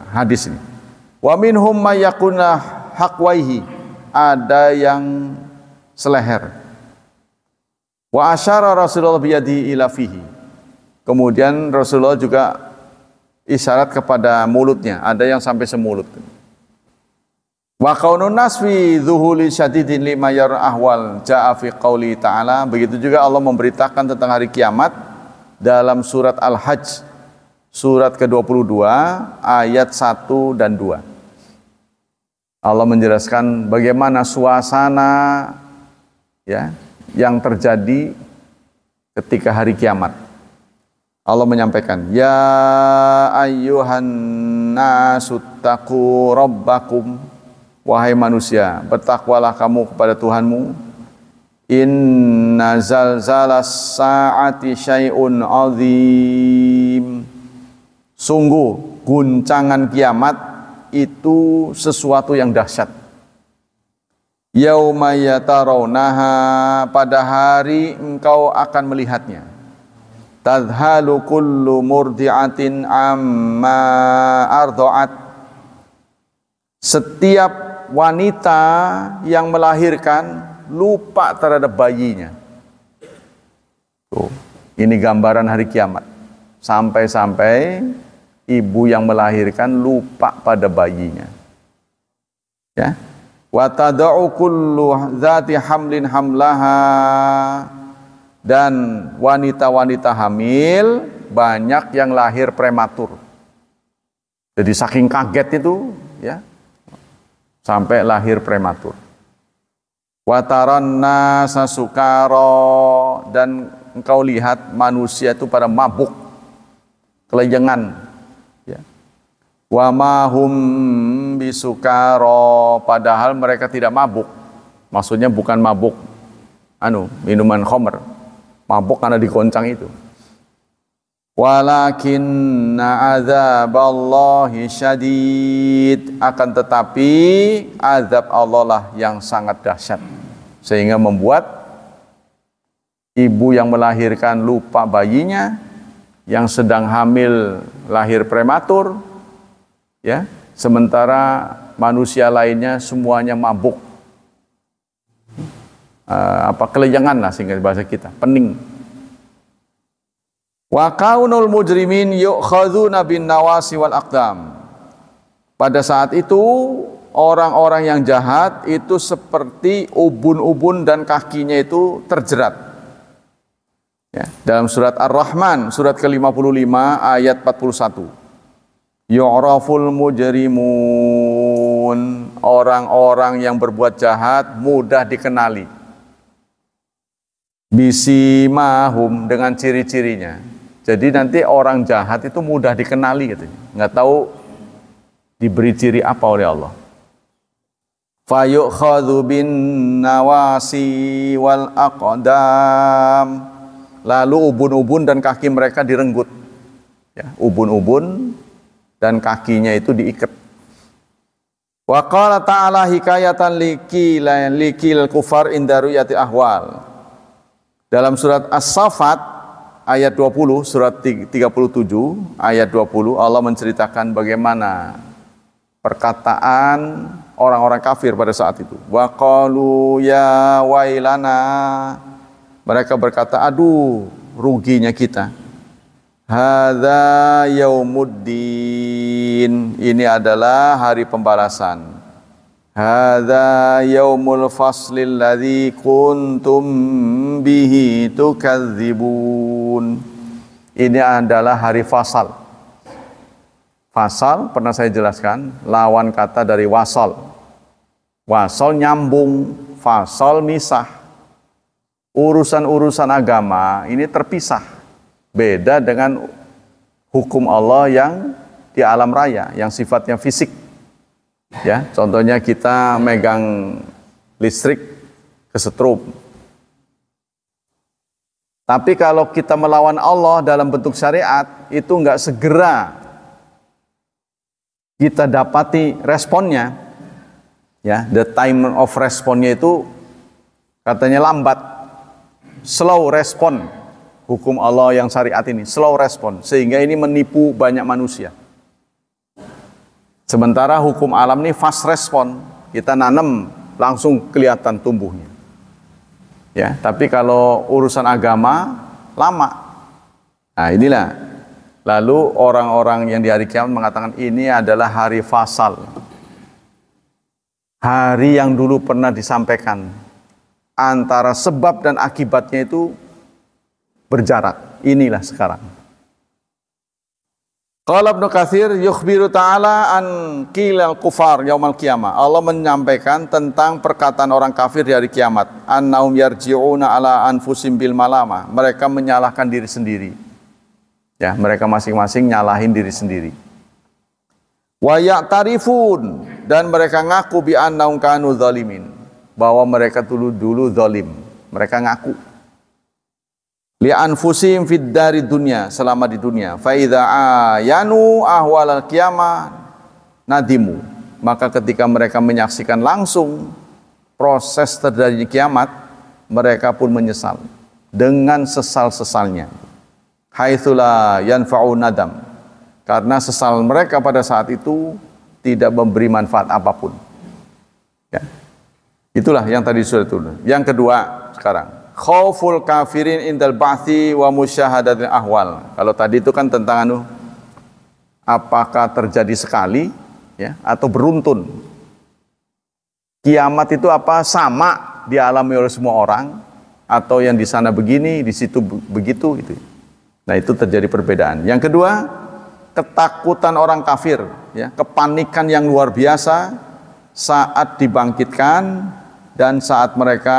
hadis ini. Wa minhum may yakuna haqwaihi, ada yang seleher. Wa asyara Rasulullah biyadihi ila fihi. Kemudian Rasulullah juga isyarat kepada mulutnya, ada yang sampai semulut. Wa qaunun nas fi dhuhuli syadidin lima yar ahwal jaa fi qauli ta'ala. Begitu juga Allah memberitakan tentang hari kiamat dalam surat Al-Hajj surat ke-22 ayat 1 dan 2. Allah menjelaskan bagaimana suasana ya yang terjadi ketika hari kiamat. Allah menyampaikan, ya ayyuhan nasuttaqu rabbakum, wahai manusia, bertakwalah kamu kepada Tuhanmu. Inna zalzalas sa'ati syai'un azim. Sungguh guncangan kiamat itu sesuatu yang dahsyat. Yauma yatarawnaha, pada hari engkau akan melihatnya. Tadhalu kullu murdi'atin amma arda'at. Setiap wanita yang melahirkan lupa terhadap bayinya. Tuh, ini gambaran hari kiamat. Sampai-sampai ibu yang melahirkan lupa pada bayinya. Ya. Wa tada'u kullu dzati hamlin hamlaha. Dan wanita-wanita hamil banyak yang lahir prematur. Jadi saking kaget itu ya sampai lahir prematur. Wa taranna sasukara, dan engkau lihat manusia itu pada mabuk, kelejengan ya. Wa ma hum bisukara, padahal mereka tidak mabuk. Maksudnya bukan mabuk minuman khamr. Mabuk karena digoncang itu. Walakinna azaballahi syadid, akan tetapi azab Allah lah yang sangat dahsyat, sehingga membuat ibu yang melahirkan lupa bayinya, yang sedang hamil lahir prematur, ya, sementara manusia lainnya semuanya mabuk. Kelejangan lah sehingga bahasa kita, pening. Wa kaunul mujrimin yu'khadzuna bin nawasi wal aqdam. Pada saat itu orang-orang yang jahat itu seperti ubun-ubun dan kakinya itu terjerat. Ya, dalam surat Ar-Rahman surat ke-55 ayat 41. Yu'raful mujrimun, orang-orang yang berbuat jahat mudah dikenali. Bisimahum, dengan ciri-cirinya. Jadi nanti orang jahat itu mudah dikenali katanya. Nggak tahu diberi ciri apa oleh Allah. Fayukhadhu bin nawasi wal aqdam. Lalu ubun-ubun dan kaki mereka direnggut. Ya, ubun-ubun dan kakinya itu diikat. Wa qala ta'ala hikayatan likil kufar inda ru'yati ahwal. Dalam surat As-Saffat ayat 20, surat 37 ayat 20, Allah menceritakan bagaimana perkataan orang-orang kafir pada saat itu. Wa qalu ya wailana, mereka berkata, aduh ruginya kita. Hadza yaumuddin, ini adalah hari pembalasan. Hadza yaumul faslil ladzi kuntum bihi tukadzibun. Ini adalah hari fasal. Fasal pernah saya jelaskan, lawan kata dari wasal. Wasal nyambung, fasal misah. Urusan-urusan agama ini terpisah. Beda dengan hukum Allah yang di alam raya, yang sifatnya fisik. Ya, contohnya kita megang listrik kesetrum. Tapi kalau kita melawan Allah dalam bentuk syariat, itu enggak segera kita dapati responnya. Ya, the time of responnya itu katanya lambat, slow respon. Hukum Allah yang syariat ini slow respon, sehingga ini menipu banyak manusia. Sementara hukum alam ini fast respon, kita nanam langsung kelihatan tumbuhnya. Ya, tapi kalau urusan agama lama. Nah, inilah. Lalu orang-orang yang di hari kiamat mengatakan ini adalah hari fasal. Hari yang dulu pernah disampaikan. Antara sebab dan akibatnya itu berjarak. Inilah sekarang. Qala Ibnu Katsir yukhbiru ta'ala an qilal kufar yaumal qiyamah. Allah menyampaikan tentang perkataan orang kafir di hari kiamat. Annahum yarji'una ala anfusim bil malama. Mereka menyalahkan diri sendiri. Ya, mereka masing-masing nyalahin diri sendiri. Wa ya'tarifun, dan mereka ngaku bi annahum kanu zalimin, bahwa mereka dulu zalim. Mereka ngaku. Li anfusim fid dari dunia, selama di dunia. Fa idza ayanu ahwalal qiyamah nadimu. Maka ketika mereka menyaksikan langsung proses terjadinya kiamat, mereka pun menyesal dengan sesal-sesalnya. Haitsu la yanfa'u nadam. Karena sesal mereka pada saat itu tidak memberi manfaat apapun. Ya. Itulah yang tadi sudah turun. Yang kedua sekarang, khauful kafirin indal ba'thi wa musyahadatil ahwal. Kalau tadi itu kan tentang apakah terjadi sekali ya atau beruntun. Kiamat itu apa? Sama dialami oleh semua orang, atau yang di sana begini, di situ begitu gitu. Nah, itu terjadi perbedaan. Yang kedua, ketakutan orang kafir, ya, kepanikan yang luar biasa saat dibangkitkan dan saat mereka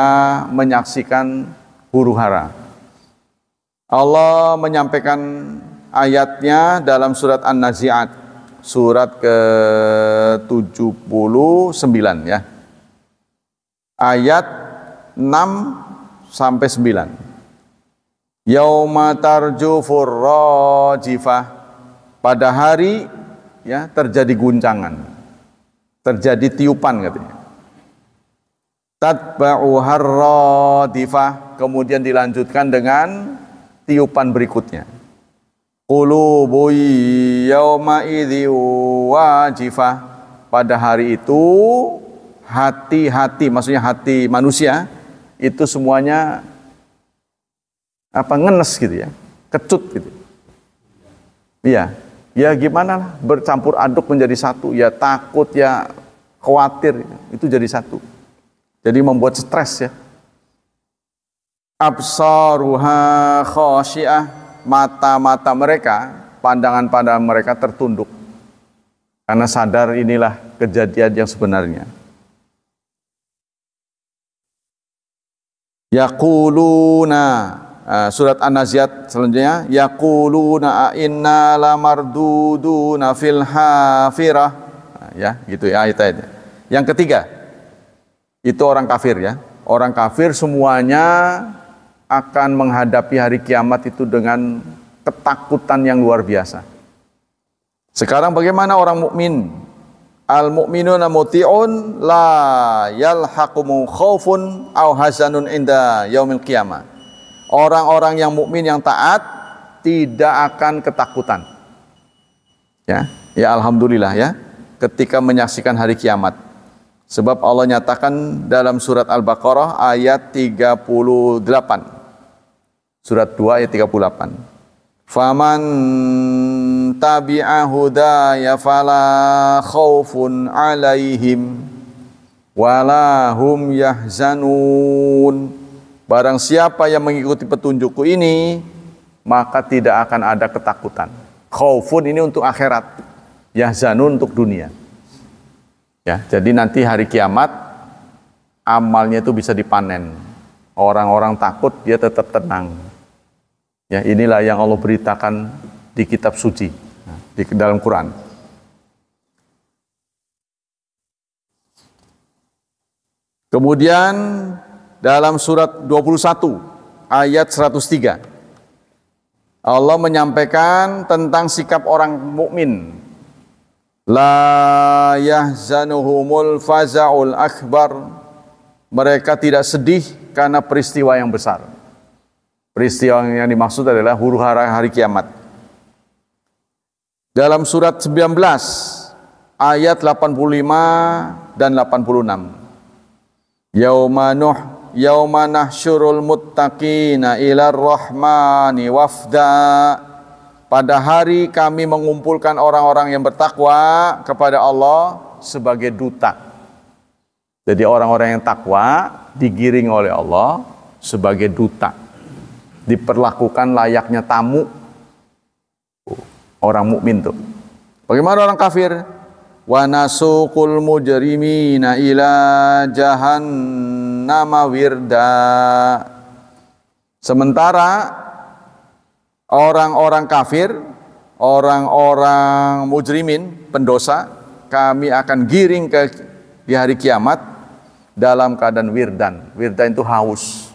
menyaksikan huru-hara. Allah menyampaikan ayatnya dalam surat An-Nazi'at, surat ke-79 ya. Ayat 6 sampai 9. Yauma tarjufur rajifah, pada hari ya terjadi guncangan, terjadi tiupan katanya. Tatba'u harradifah, kemudian dilanjutkan dengan tiupan berikutnya. Qulubu yauma idzi wajifah, pada hari itu hati-hati, maksudnya hati manusia itu semuanya ngenes gitu ya, kecut gitu. Iya, ya gimana lah, bercampur aduk menjadi satu, ya takut, ya khawatir, itu jadi satu. Jadi membuat stres ya. Absaruha khasyiah, mata-mata mereka, pandangan-pandangan mereka tertunduk. Karena sadar inilah kejadian yang sebenarnya. Yaquluna, surat An-Nazi'at selanjutnya, yaquluna inna lamarduduna fil hafirah. Ya, gitu ya ayat-ayatnya. Yang ketiga, itu orang kafir ya. Orang kafir semuanya akan menghadapi hari kiamat itu dengan ketakutan yang luar biasa. Sekarang bagaimana orang mukmin? Al-mu'minuna muti'un la yalhaqumu khaufun aw hazanun inda yaumil qiyamah. Orang-orang yang mukmin yang taat tidak akan ketakutan. Ya, ya alhamdulillah ya, ketika menyaksikan hari kiamat. Sebab Allah nyatakan dalam surat Al-Baqarah ayat 38. Surat 2 ayat 38. Faman tabi'a hudaya fala khaufun 'alaihim wala hum yahzanun. Barang siapa yang mengikuti petunjukku ini, maka tidak akan ada ketakutan. Khaufun ini untuk akhirat, yahzanun untuk dunia. Ya, jadi nanti hari kiamat amalnya itu bisa dipanen. Orang-orang takut, dia tetap tenang. Ya, inilah yang Allah beritakan di kitab suci, di dalam Quran. Kemudian dalam surat 21 ayat 103. Allah menyampaikan tentang sikap orang mukmin. La yahzanuhumul faza'ul akbar. Mereka tidak sedih karena peristiwa yang besar. Peristiwa yang dimaksud adalah huru-hara hari kiamat. Dalam surat 19 ayat 85 dan 86. Yauma nahsyurul muttaqina ilar rahmani wafda. Pada hari kami mengumpulkan orang-orang yang bertakwa kepada Allah sebagai duta. Jadi orang-orang yang takwa digiring oleh Allah sebagai duta. Diperlakukan layaknya tamu. Orang mukmin tuh. Bagaimana orang kafir? Wa nasuqul mujrimina ila jahannama wirda. Sementara orang-orang kafir, orang-orang mujrimin, pendosa, kami akan giring di hari kiamat dalam keadaan wirdan. Wirdan itu haus.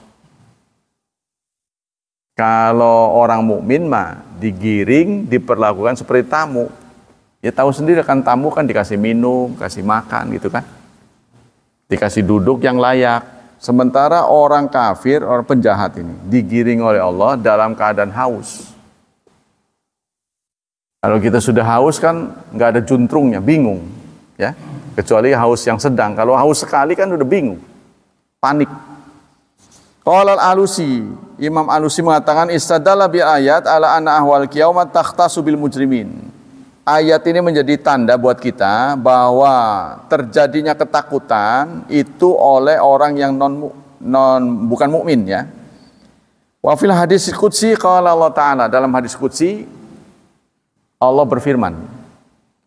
Kalau orang mukmin mah digiring, diperlakukan seperti tamu. Ya tahu sendiri kan, tamu kan dikasih minum, kasih makan gitu kan. Dikasih duduk yang layak. Sementara orang kafir, orang penjahat ini digiring oleh Allah dalam keadaan haus. Kalau kita sudah haus kan nggak ada juntrungnya, bingung, ya. Kecuali haus yang sedang. Kalau haus sekali kan udah bingung, panik. Qala al-Alusi, Imam Alusi mengatakan istadalla bi ayat ala anna ahwal qiyamat takhtasu bil mujrimin. Ayat ini menjadi tanda buat kita bahwa terjadinya ketakutan itu oleh orang yang bukan mukmin, ya. Wa fil hadis qudsi qala Allah Ta'ala, dalam hadis qudsi Allah berfirman,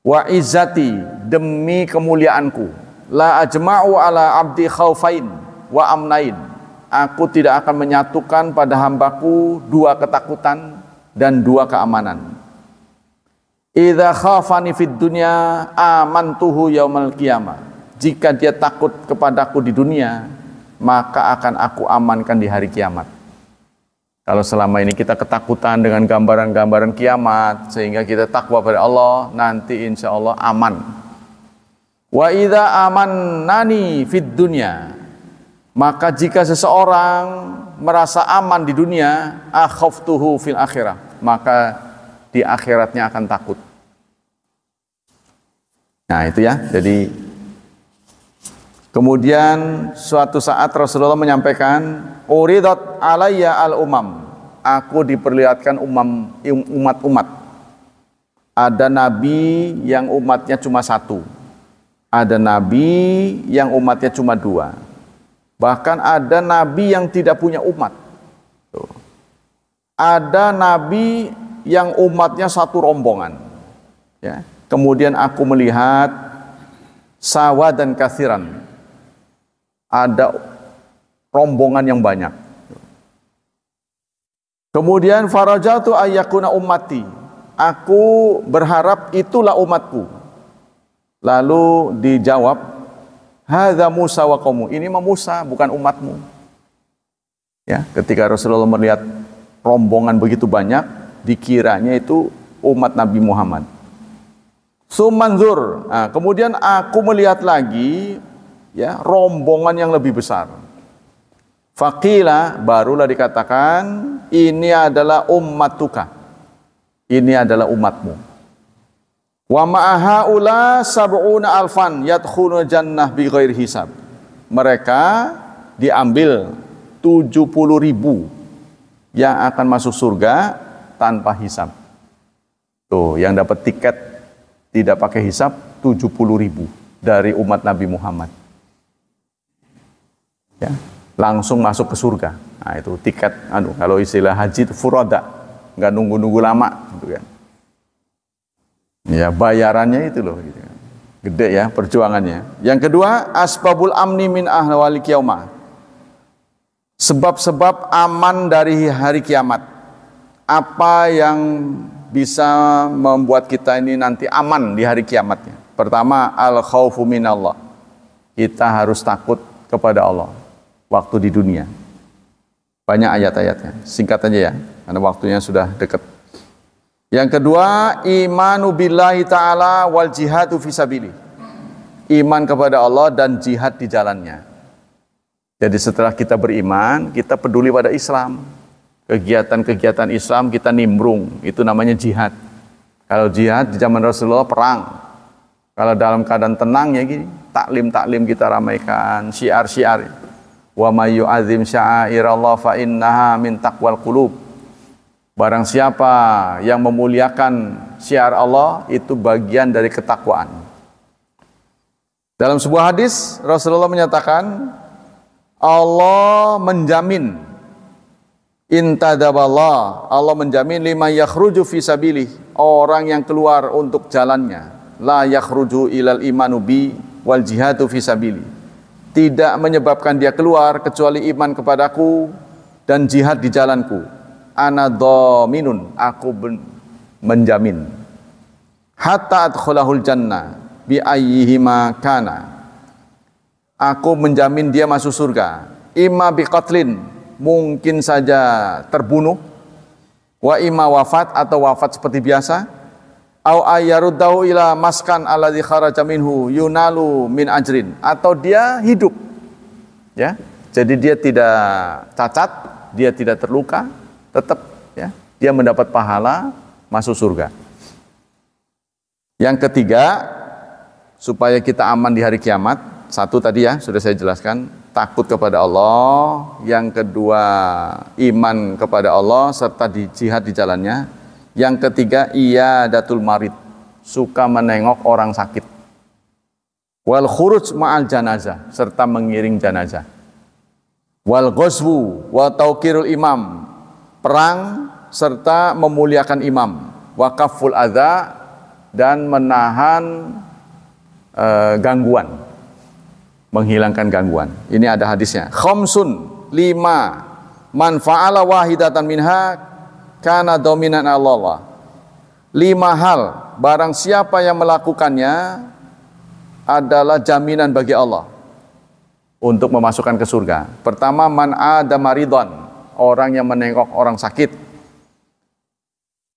wa izzati, demi kemuliaanku, la ajma'u ala abdi khaufain wa amnain. Aku tidak akan menyatukan pada hambaku dua ketakutan dan dua keamanan. Idza khafani fid dunya amantuhu yaumal qiyamah. Jika dia takut kepadaku di dunia, maka akan aku amankan di hari kiamat. Kalau selama ini kita ketakutan dengan gambaran-gambaran kiamat sehingga kita takwa pada Allah, nanti insya Allah aman. Wa idza amannani fid dunya, maka jika seseorang merasa aman di dunia, akhaftuhu fil akhirah, maka di akhiratnya akan takut. Nah itu ya, jadi kemudian suatu saat Rasulullah menyampaikan, uridat alayya al-umam, aku diperlihatkan umat-umat. Ada nabi yang umatnya cuma satu, ada nabi yang umatnya cuma dua. Bahkan ada nabi yang tidak punya umat. Ada nabi yang umatnya satu rombongan. Ya. Kemudian aku melihat sawadan katsiran. Ada rombongan yang banyak. Kemudian farajatu ayyakuna ummati. Aku berharap itulah umatku. Lalu dijawab, hadza Musa wa qaumu. Ini mah Musa, bukan umatmu. Ya, ketika Rasulullah melihat rombongan begitu banyak, dikiranya itu umat Nabi Muhammad. Sumanzur. Nah, kemudian aku melihat lagi, ya, rombongan yang lebih besar. Faqila, barulah dikatakan, ini adalah ummatuka. Ini adalah umatmu. Wa ma'ahaula sab'una alfan yadkhuluna jannah bighairi hisab. Mereka diambil 70.000 yang akan masuk surga tanpa hisab. Tuh, yang dapat tiket tidak pakai hisab 70.000 dari umat Nabi Muhammad. Ya, langsung masuk ke surga. Nah, itu tiket, kalau istilah haji itu furada, nggak nunggu-nunggu lama, gitu kan. Ya, bayarannya itu loh, gitu kan. Gede ya perjuangannya. Yang kedua, asbabul amni min ahwali qiyamah. Sebab-sebab aman dari hari kiamat. Apa yang bisa membuat kita ini nanti aman di hari kiamatnya? Pertama, al-khaufu minallah. Kita harus takut kepada Allah waktu di dunia. Banyak ayat-ayatnya. Singkat aja ya, karena waktunya sudah dekat. Yang kedua, imanu billahi ta'ala wal jihadu fisabilih. Iman kepada Allah dan jihad di jalannya. Jadi setelah kita beriman, kita peduli pada Islam. Kegiatan-kegiatan Islam kita nimbrung, itu namanya jihad. Kalau jihad di zaman Rasulullah perang. Kalau dalam keadaan tenang ya gini, taklim-taklim kita ramaikan, syiar-syiar. Wa may yu'azzim sya'airallah fa innaha min taqwal qulub. Barang siapa yang memuliakan syiar Allah, itu bagian dari ketakwaan. Dalam sebuah hadis Rasulullah menyatakan, Allah menjamin, intadaballah, Allah menjamin lima yakhruju fi sabilih, orang yang keluar untuk jalannya, la yakhruju ilal imanu bi wal jihadu fi sabilih, tidak menyebabkan dia keluar kecuali iman kepadaku dan jihad di jalanku. Ana dhaminun, aku menjamin. Hatta adkhulahul jannah bi ayyihima kana, aku menjamin dia masuk surga. Imma bi qatlin, mungkin saja terbunuh, wa imma wafat, atau wafat seperti biasa, au ayyaruddahu ila maskan alladzi kharaja minhu yunalu min ajrin, atau dia hidup ya, jadi dia tidak cacat, dia tidak terluka, tetap ya dia mendapat pahala masuk surga. Yang ketiga, supaya kita aman di hari kiamat, satu tadi ya sudah saya jelaskan, takut kepada Allah. Yang kedua, iman kepada Allah serta di jihad di jalannya. Yang ketiga, iyadatul marid, suka menengok orang sakit. Wal khuruj ma'al janazah, serta mengiring janazah. Wal ghazwu wa tauqirul imam, perang serta memuliakan imam. Wa kaful adza, dan menahan gangguan, menghilangkan gangguan. Ini ada hadisnya. Khamsun, 5, man fa'ala wahidatan minha kana dominan Allah. 5 hal, barang siapa yang melakukannya adalah jaminan bagi Allah untuk memasukkan ke surga. Pertama, man ada maridon, orang yang menengok orang sakit,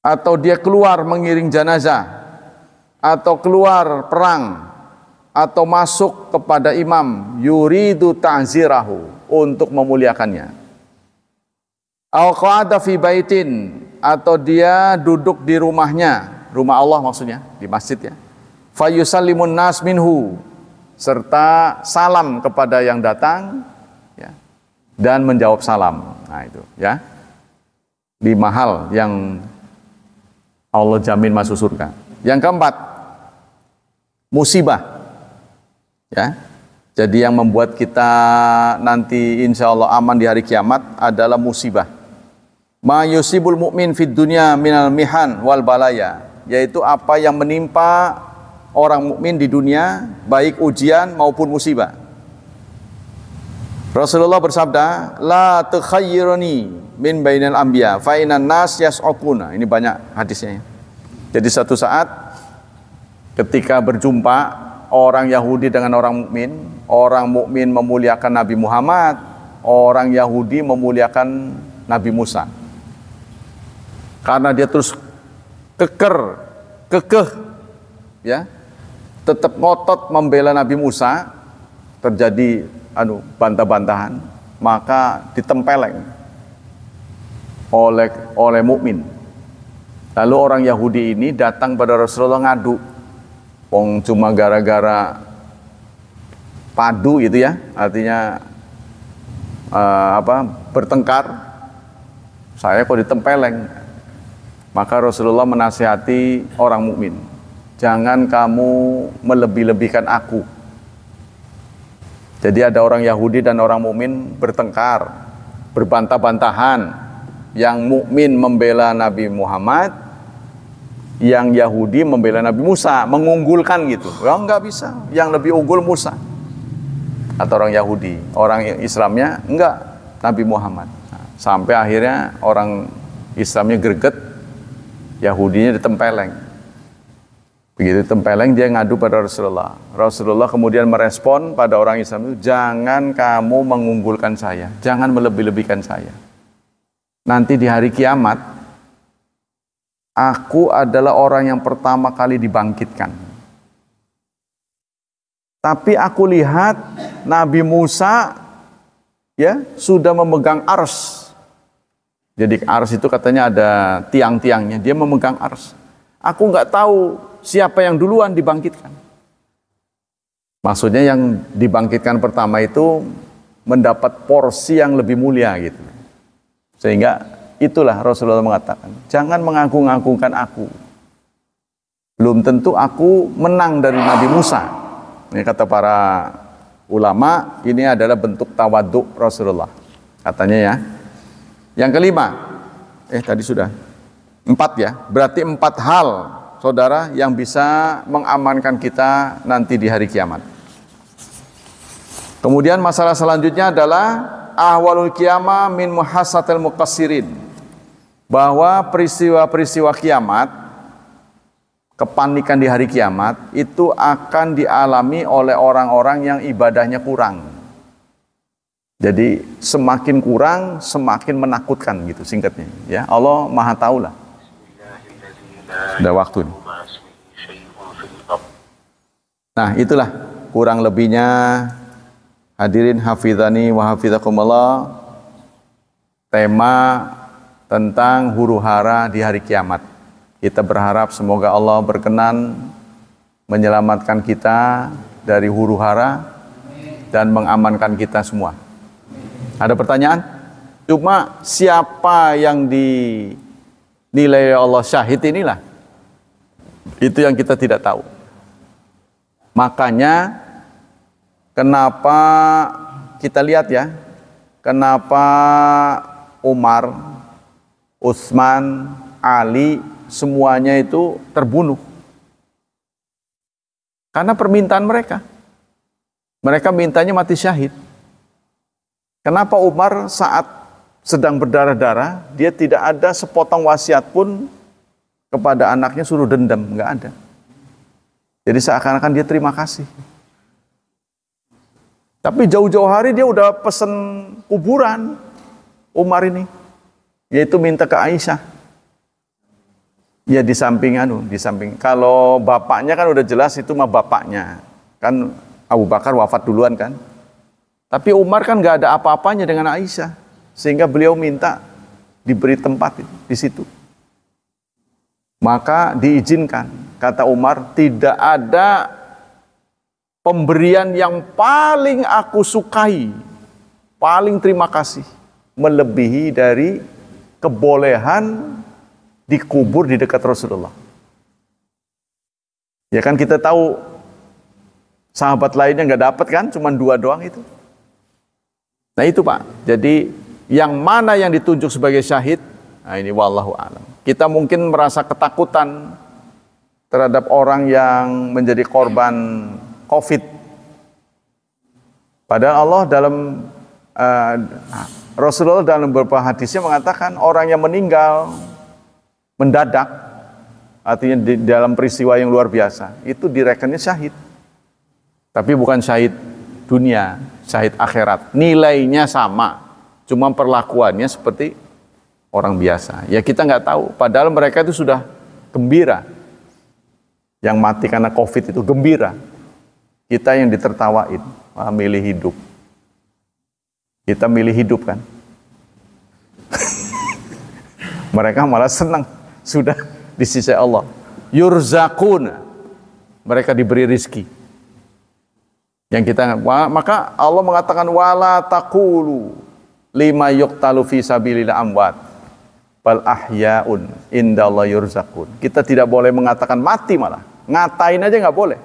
atau dia keluar mengiring jenazah, atau keluar perang, atau masuk kepada imam yuridu ta'zirahu, untuk memuliakannya. Au qa'ada fi baitin, atau dia duduk di rumahnya, rumah Allah maksudnya, di masjid ya. Fayusallimun nas minhu, serta salam kepada yang datang ya, dan menjawab salam. Nah itu ya, 5 hal yang Allah jamin masuk surga. Yang keempat, musibah ya. Jadi yang membuat kita nanti insya Allah aman di hari kiamat adalah musibah. Ma yusibul mu'min fid dunya minal mihan wal balaya, yaitu apa yang menimpa orang mukmin di dunia, baik ujian maupun musibah. Rasulullah bersabda, la tukhayyiruni min bainal anbiya fa inan nas yas'aquna. Ini banyak hadisnya ya. Jadi satu saat ketika berjumpa orang Yahudi dengan orang mukmin memuliakan Nabi Muhammad, orang Yahudi memuliakan Nabi Musa. Karena dia terus kekeh ya, tetap ngotot membela Nabi Musa, terjadi bantah-bantahan, maka ditempeleng oleh mukmin. Lalu orang Yahudi ini datang pada Rasulullah ngadu, cuma gara-gara padu itu ya, artinya bertengkar, saya kok ditempeleng. Maka Rasulullah menasihati orang mukmin, jangan kamu melebih-lebihkan aku. Jadi ada orang Yahudi dan orang mukmin bertengkar, berbantah-bantahan. Yang mukmin membela Nabi Muhammad, yang Yahudi membela Nabi Musa, mengunggulkan gitu. Enggak bisa, yang lebih unggul Musa. Atau orang Yahudi, orang Islamnya enggak, Nabi Muhammad. Sampai akhirnya orang Islamnya greget, Yahudinya ditempeleng. Begitu tempeleng dia ngadu pada Rasulullah. Rasulullah kemudian merespon pada orang Islam itu, jangan kamu mengunggulkan saya, jangan melebih-lebihkan saya. nanti di hari kiamat, aku adalah orang yang pertama kali dibangkitkan. Tapi aku lihat Nabi Musa ya sudah memegang ars. Jadi ars itu katanya ada tiang-tiangnya, dia memegang ars. Aku nggak tahu siapa yang duluan dibangkitkan. Maksudnya yang dibangkitkan pertama itu mendapat porsi yang lebih mulia gitu. Sehingga itulah Rasulullah mengatakan, jangan mengagung-agungkan aku. Belum tentu aku menang dari Nabi Musa. Ini kata para ulama, ini adalah bentuk tawaduk Rasulullah. Katanya ya. Yang kelima, tadi sudah 4 ya. Berarti 4 hal, saudara, yang bisa mengamankan kita nanti di hari kiamat. Kemudian masalah selanjutnya adalah ahwalul qiyamah min muhassatil muqassirin. Bahwa peristiwa-peristiwa kiamat, kepanikan di hari kiamat itu akan dialami oleh orang-orang yang ibadahnya kurang. Jadi semakin kurang semakin menakutkan gitu singkatnya ya. Allah Maha tahu lah. Sudah waktu nih. Nah, itulah kurang lebihnya. Hadirin hafizani wa hafizakumullah, tema tentang huru-hara di hari kiamat. Kita berharap semoga Allah berkenan menyelamatkan kita dari huru-hara dan mengamankan kita semua. Ada pertanyaan? Cuma siapa yang dinilai Allah syahid inilah, itu yang kita tidak tahu. Makanya kenapa kita lihat ya, kenapa Umar, Utsman, Ali, semuanya itu terbunuh. Karena permintaan mereka. Mereka mintanya mati syahid. Kenapa Umar saat sedang berdarah-darah, dia tidak ada sepotong wasiat pun kepada anaknya suruh dendam, nggak ada. Jadi seakan-akan dia terima kasih. Tapi jauh-jauh hari dia udah pesen kuburan Umar ini, yaitu minta ke Aisyah. Ya di samping kalau bapaknya kan udah jelas itu mah bapaknya. Kan Abu Bakar wafat duluan kan. Tapi Umar kan nggak ada apa-apanya dengan Aisyah, sehingga beliau minta diberi tempat di situ. Maka diizinkan. Kata Umar, tidak ada pemberian yang paling aku sukai, paling terima kasih, melebihi dari kebolehan dikubur di dekat Rasulullah. Ya kan kita tahu sahabat lainnya nggak dapat kan, cuma 2 doang itu. Nah itu Pak, jadi yang mana yang ditunjuk sebagai syahid, nah ini wallahu a'lam. Kita mungkin merasa ketakutan terhadap orang yang menjadi korban COVID. Padahal Allah Rasulullah dalam beberapa hadisnya mengatakan orang yang meninggal mendadak, artinya di dalam peristiwa yang luar biasa, itu direkannya syahid. Tapi bukan syahid dunia, syahid akhirat. Nilainya sama, cuma perlakuannya seperti orang biasa. Ya kita nggak tahu, padahal mereka itu sudah gembira. Yang mati karena COVID itu gembira. Kita yang ditertawain, milih hidup. Kita milih hidup kan. Mereka malah senang sudah di sisi Allah. Yurzakun, mereka diberi rizki. Yang kita, maka Allah mengatakan wala taqulu lima yuqtalu fi sabilillah amwat bal ahyaun indallahi yurzakun. Kita tidak boleh mengatakan mati, malah ngatain aja nggak boleh.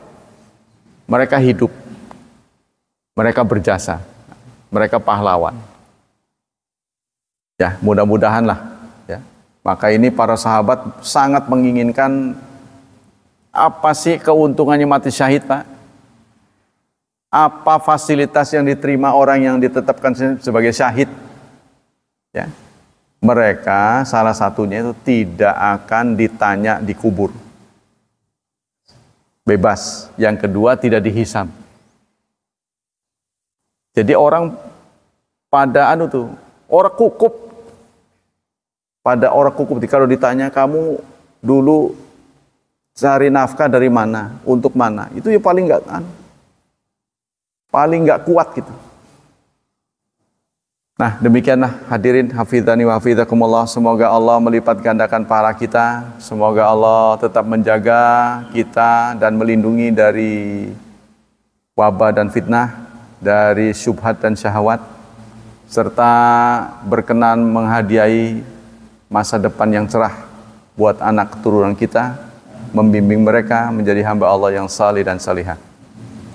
Mereka hidup, mereka berjasa, mereka pahlawan. Ya, mudah-mudahan lah. Ya. Maka ini para sahabat sangat menginginkan, apa sih keuntungannya mati syahid, Pak? Apa fasilitas yang diterima orang yang ditetapkan sebagai syahid? Ya. Mereka salah satunya itu tidak akan ditanya di kubur. Bebas. Yang kedua tidak dihisab. Jadi orang pada orang kukup pada orang kukuh. Kalau ditanya kamu dulu cari nafkah dari mana, untuk mana, itu ya paling nggak kuat gitu. Nah, demikianlah hadirin hafizani wa hafizakumullah. Semoga Allah melipat gandakan pahala kita. Semoga Allah tetap menjaga kita dan melindungi dari wabah dan fitnah, dari syubhat dan syahwat, serta berkenan menghadiahi masa depan yang cerah buat anak keturunan kita, membimbing mereka menjadi hamba Allah yang salih dan salihah.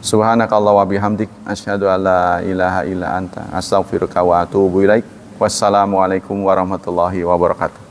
Subhanakallah wa bihamdik asyhadu an la ilaha illa anta astaghfiruka wa atubu ilaik. Wassalamualaikum warahmatullahi wabarakatuh.